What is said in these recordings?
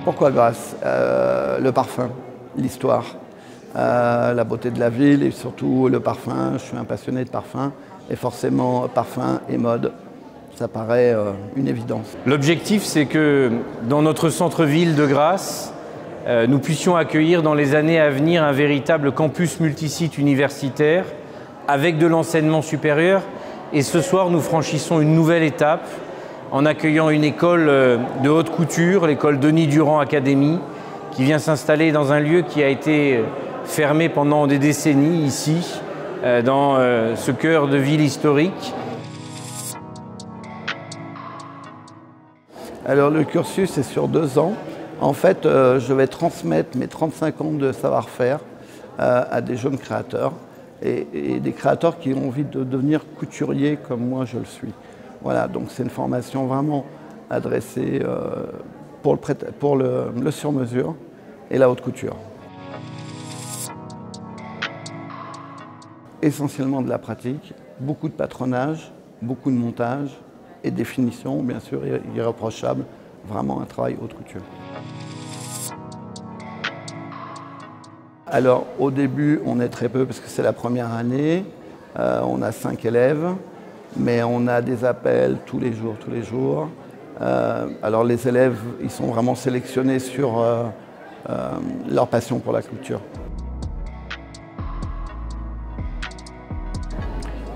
Pourquoi Grasse? Le parfum, l'histoire, la beauté de la ville et surtout le parfum. Je suis un passionné de parfum et forcément parfum et mode, ça paraît une évidence. L'objectif, c'est que dans notre centre-ville de Grasse, nous puissions accueillir dans les années à venir un véritable campus multisite universitaire avec de l'enseignement supérieur. Et ce soir, nous franchissons une nouvelle étape en accueillant une école de haute couture, l'école Denis Durand Academy, qui vient s'installer dans un lieu qui a été fermé pendant des décennies ici, dans ce cœur de ville historique. Alors le cursus est sur 2 ans. En fait, je vais transmettre mes 35 ans de savoir-faire à des jeunes créateurs et des créateurs qui ont envie de devenir couturiers comme moi je le suis. Voilà, donc c'est une formation vraiment adressée pour le sur-mesure et la haute couture. Essentiellement de la pratique, beaucoup de patronage, beaucoup de montage et des finitions, bien sûr, irréprochables. Vraiment un travail haute couture. Alors au début, on est très peu parce que c'est la première année. On a 5 élèves, mais on a des appels tous les jours. Alors les élèves, ils sont vraiment sélectionnés sur leur passion pour la couture.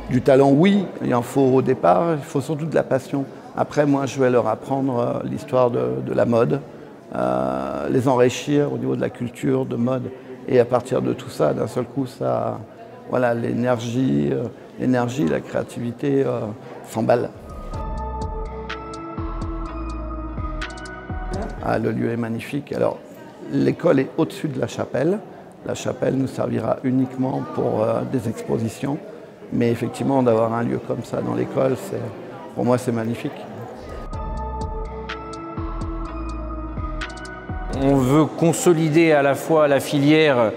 Du talent, oui, il en faut au départ, il faut surtout de la passion. Après, moi, je vais leur apprendre l'histoire de la mode, les enrichir au niveau de la culture, de mode. Et à partir de tout ça, d'un seul coup, ça, voilà, l'énergie, la créativité s'emballent. Ah, le lieu est magnifique. Alors, l'école est au-dessus de la chapelle. La chapelle nous servira uniquement pour des expositions. Mais effectivement, d'avoir un lieu comme ça dans l'école, pour moi, c'est magnifique. On veut consolider à la fois la filière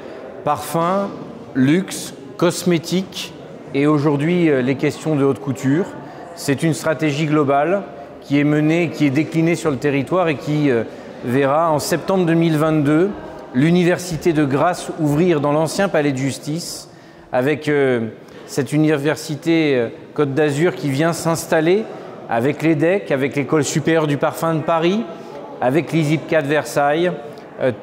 parfum, luxe, cosmétique et aujourd'hui les questions de haute couture. C'est une stratégie globale qui est menée, qui est déclinée sur le territoire et qui verra en septembre 2022 l'université de Grasse ouvrir dans l'ancien palais de justice avec cette université Côte d'Azur qui vient s'installer avec l'EDEC, avec l'École supérieure du parfum de Paris, avec l'ISIPCA de Versailles,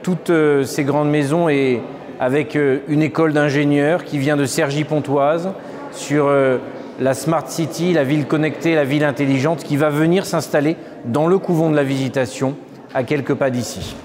toutes ces grandes maisons et avec une école d'ingénieurs qui vient de Cergy-Pontoise sur la Smart City, la ville connectée, la ville intelligente qui va venir s'installer dans le couvent de la Visitation à quelques pas d'ici.